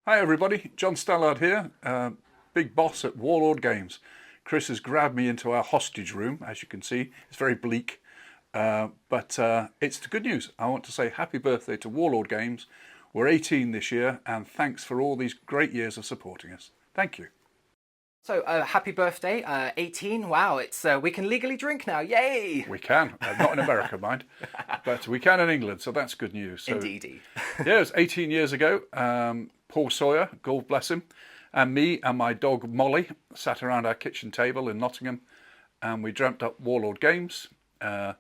Hi everybody, John Stallard here, big boss at Warlord Games. Chris has grabbed me into our hostage room, as you can see. It's very bleak, but it's the good news. I want to say happy birthday to Warlord Games. We're 18 this year, and thanks for all these great years of supporting us. Thank you. So, happy birthday, 18. Wow, it's we can legally drink now. Yay! We can, not in America, mind, but we can in England, so that's good news. So, Indeedy. Yeah, it was 18 years ago. Paul Sawyer, God bless him, and me and my dog Molly sat around our kitchen table in Nottingham, and we dreamt up Warlord Games. I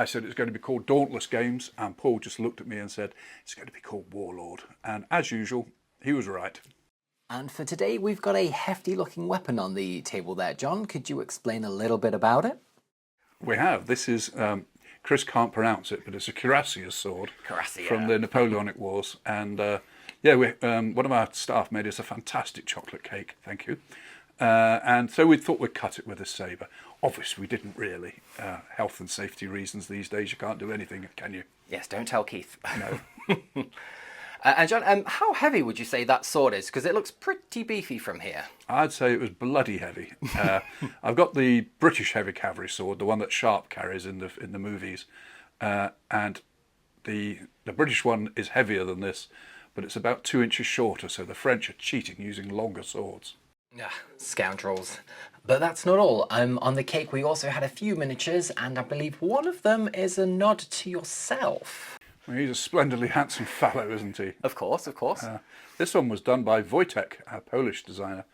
said it was going to be called Dauntless Games, and Paul just looked at me and said it's going to be called Warlord. And as usual, he was right. And for today, we've got a hefty looking weapon on the table there. John, could you explain a little bit about it? We have. This is, Chris can't pronounce it, but it's a cuirassier sword from the Napoleonic Wars. And yeah, one of our staff made us a fantastic chocolate cake, thank you. And so we thought we'd cut it with a sabre. Obviously, we didn't really. Health and safety reasons these days, you can't do anything, can you? Yes, don't tell Keith. No. And John, how heavy would you say that sword is? Because it looks pretty beefy from here. I'd say it was bloody heavy. I've got the British heavy cavalry sword, the one that Sharp carries in the movies, and the British one is heavier than this, but it's about 2 inches shorter. So the French are cheating using longer swords. Ah, scoundrels. But that's not all. On the cake we also had a few miniatures, and I believe one of them is a nod to yourself. Well, he's a splendidly handsome fellow, isn't he? Of course, of course. This one was done by Wojtek, our Polish designer,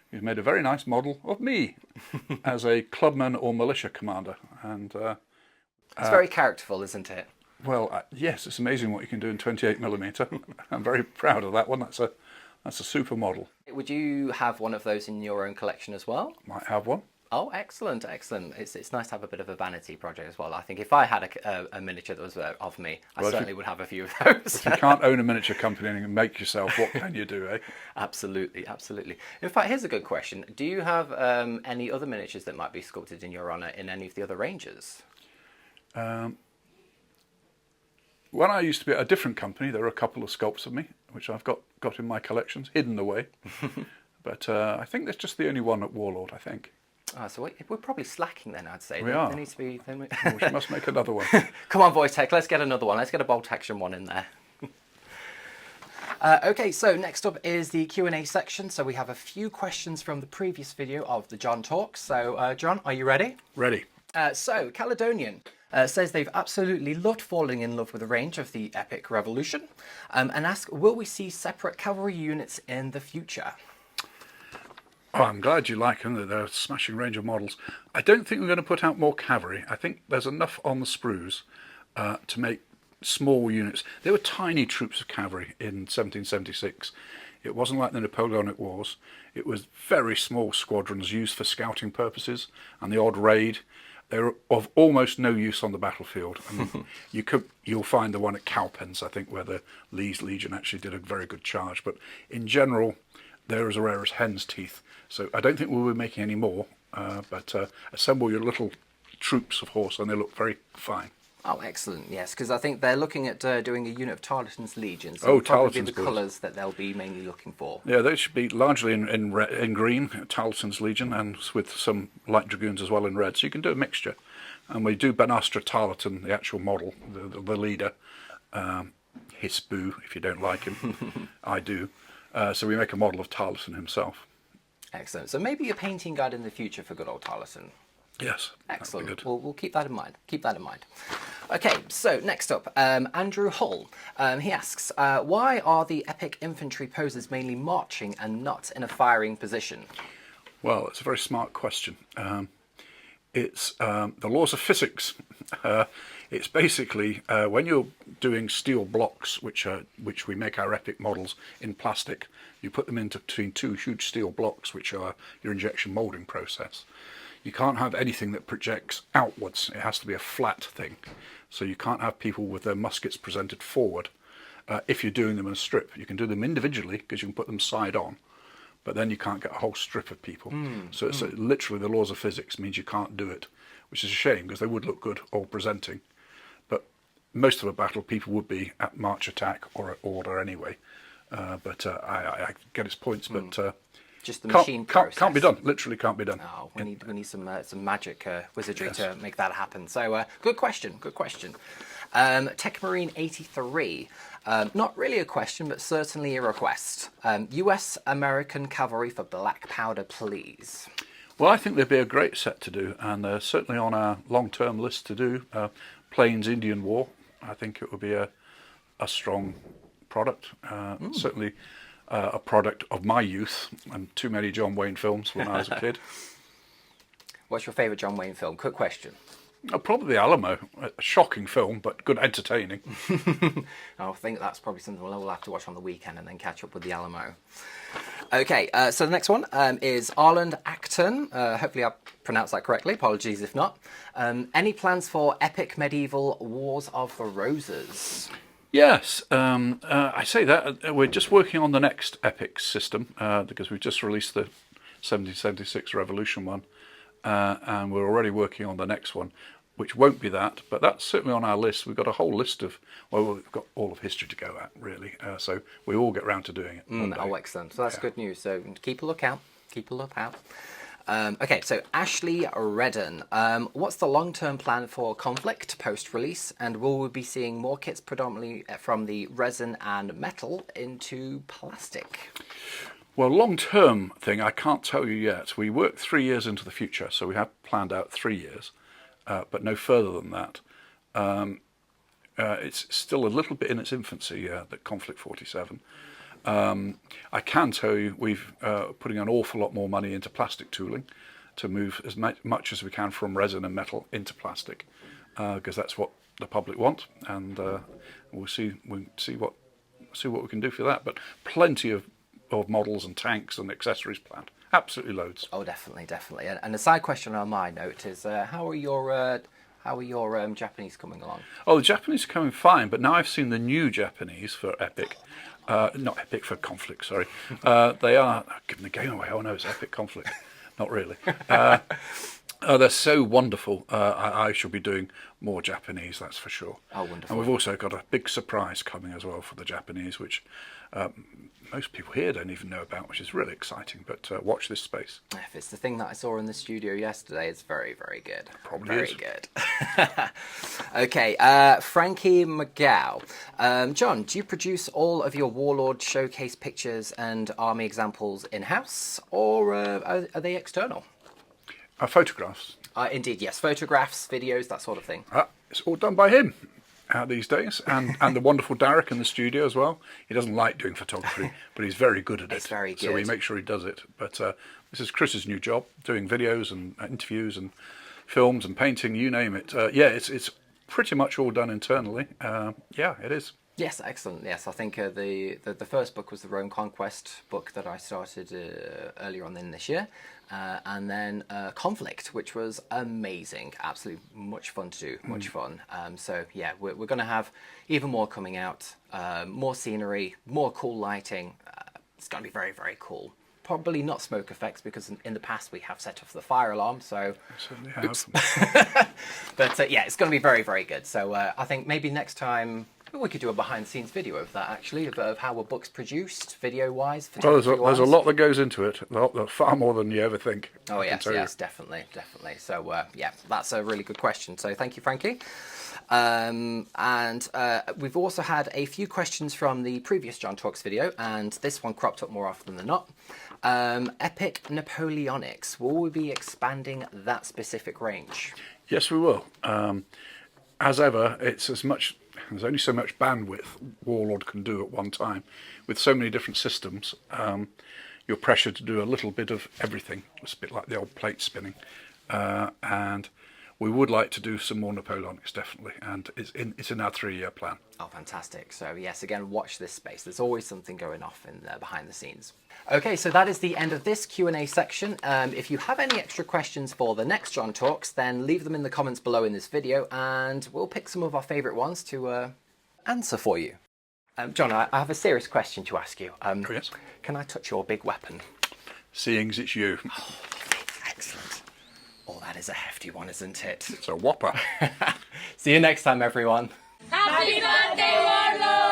who's made a very nice model of me as a clubman or militia commander. And it's very characterful, isn't it? Well, yes, it's amazing what you can do in 28mm. I'm very proud of that one. That's a super model. Would you have one of those in your own collection as well? Might have one. Oh, excellent, excellent. It's nice to have a bit of a vanity project as well. I think if I had a miniature that was of me, I certainly would have a few of those. If you can't own a miniature company and make yourself, what can you do, eh? Absolutely, absolutely. In fact, here's a good question. Do you have any other miniatures that might be sculpted in your honour in any of the other ranges? When I used to be at a different company, there were a couple of sculpts of me, which I've got in my collections, hidden away. But I think there's just the only one at Warlord, I think. Oh, so we're probably slacking then, I'd say. We are. There needs to be... Well, we must make another one. Come on, Wojtek, let's get another one. Let's get a bolt action one in there. Okay, so next up is the Q&A section. So we have a few questions from the previous video of the John Talk. So, John, are you ready? Ready. So, Caledonian says they've absolutely loved falling in love with the range of the Epic Revolution and ask, will we see separate cavalry units in the future? Oh, I'm glad you like them. They're a smashing range of models. I don't think we're going to put out more cavalry. I think there's enough on the sprues to make small units. They were tiny troops of cavalry in 1776. It wasn't like the Napoleonic Wars. It was very small squadrons used for scouting purposes and the odd raid. They were of almost no use on the battlefield. I mean, you'll find the one at Cowpens, I think, where the Lee's Legion actually did a very good charge. But in general, they're as rare as hen's teeth. So I don't think we'll be making any more, but assemble your little troops of horse and they look very fine. Oh, excellent, yes, because I think they're looking at doing a unit of Tarleton's Legion. So Oh, probably Tarleton's the colours that they'll be mainly looking for. Yeah, they should be largely in green, Tarleton's Legion, and with some light dragoons as well in red. So you can do a mixture. And we do Banastra Tarleton, the actual model, the leader, Hiss Boo, if you don't like him. I do. So we make a model of Tarleton himself. Excellent. So maybe a painting guide in the future for good old Tarleton. Yes. Excellent. Good. We'll keep that in mind. Keep that in mind. Okay, so next up, Andrew Hull. He asks, why are the epic infantry poses mainly marching and not in a firing position? Well, it's a very smart question. It's the laws of physics. It's basically when you're doing steel blocks, which we make our epic models in plastic, you put them into between two huge steel blocks, which are your injection molding process. You can't have anything that projects outwards. It has to be a flat thing. So you can't have people with their muskets presented forward. If you're doing them in a strip, you can do them individually because you can put them side on, but then you can't get a whole strip of people. So it's literally the laws of physics means you can't do it, which is a shame because they would look good all presenting. But most of a battle, people would be at march attack or at order anyway. but I get its points, but Just the machine process. can't be done. Literally can't be done. Oh, we need some magic wizardry to make that happen. So good question. Tech Marine 83. Not really a question, but certainly a request. U.S. American cavalry for black powder, please. Well, I think they'd be a great set to do, and they're certainly on our long-term list to do. Plains Indian War. I think it would be a strong product. Certainly a product of my youth and too many John Wayne films when I was a kid. What's your favourite John Wayne film? Quick question. Probably Alamo. A shocking film, but good entertaining. I think that's probably something we'll have to watch on the weekend and then catch up with the Alamo. Okay, so the next one is Arland Acton. Hopefully I pronounced that correctly. Apologies if not. Any plans for epic medieval Wars of the Roses? Yes, I say that. We're just working on the next epic system because we've just released the 1776 Revolution one. And we're already working on the next one, which won't be that, but that's certainly on our list. We've got a whole list of, well, we've got all of history to go at, really. So we all get round to doing it. Oh, excellent. So that's good news. So keep a lookout. Okay, so Ashley Redden. What's the long-term plan for Conflict post-release, and will we be seeing more kits predominantly from the resin and metal into plastic? Well, long-term thing, I can't tell you yet. We work 3 years into the future, so we have planned out 3 years, but no further than that. It's still a little bit in its infancy, the Conflict 47. I can tell you we've putting an awful lot more money into plastic tooling to move as much as we can from resin and metal into plastic, because that's what the public want, and we'll see what we can do for that. But plenty of models and tanks and accessories planned. Absolutely loads. Oh, definitely. And a side question on my note is, how are your Japanese coming along? Oh, the Japanese are coming fine, but now I've seen the new Japanese for Epic. Not Epic, for Conflict, sorry. They are giving the game away. Oh no, it's Epic Conflict. Not really. They're so wonderful. I shall be doing more Japanese, that's for sure. Oh, wonderful. And we've also got a big surprise coming as well for the Japanese, which most people here don't even know about, which is really exciting. But watch this space. If it's the thing that I saw in the studio yesterday, it's very, very good. Probably very is. Good. Okay, Frankie McGow. John, do you produce all of your Warlord showcase pictures and army examples in-house, or are they external? Photographs. Indeed, yes. Photographs, videos, that sort of thing. It's all done by him these days, and the wonderful Derek in the studio as well. He doesn't like doing photography, but he's very good at it. It's very good. So we make sure he does it. But this is Chris's new job, doing videos and interviews and films and painting, you name it. It's pretty much all done internally. It is. Yes, excellent. Yes, I think the first book was the Rome Conquest book that I started earlier on in this year, and then Conflict, which was amazing, absolutely much fun to do, much fun. So yeah, we're going to have even more coming out, more scenery, more cool lighting. It's going to be very, very cool. Probably not smoke effects, because in the past we have set off the fire alarm, so Certainly have. oops. But yeah, it's going to be very, very good. So I think maybe next time we could do a behind-the-scenes video of that, actually, of how a book's produced, video-wise, Well, there's photography-wise. a lot that goes into it, far more than you ever think. Oh, I can yes, tell you. yes, definitely. So, yeah, that's a really good question. So thank you, Frankie. And we've also had a few questions from the previous John Talks video, and this one cropped up more often than not. Epic Napoleonics, will we be expanding that specific range? Yes, we will. As ever, there's only so much bandwidth Warlord can do at one time. With so many different systems, you're pressured to do a little bit of everything. It's a bit like the old plate spinning. And we would like to do some more Napoleonics, definitely, and it's in our 3-year plan. Oh, fantastic. So yes, again, watch this space. There's always something going off in there behind the scenes. Okay, so that is the end of this Q&A section. If you have any extra questions for the next John Talks, then leave them in the comments below in this video, and we'll pick some of our favourite ones to answer for you. John, I have a serious question to ask you. Oh, yes? Can I touch your big weapon? Seeing as it's you. Oh, excellent. Oh, that is a hefty one, isn't it? It's a whopper. See you next time, everyone. Happy birthday, Warlord!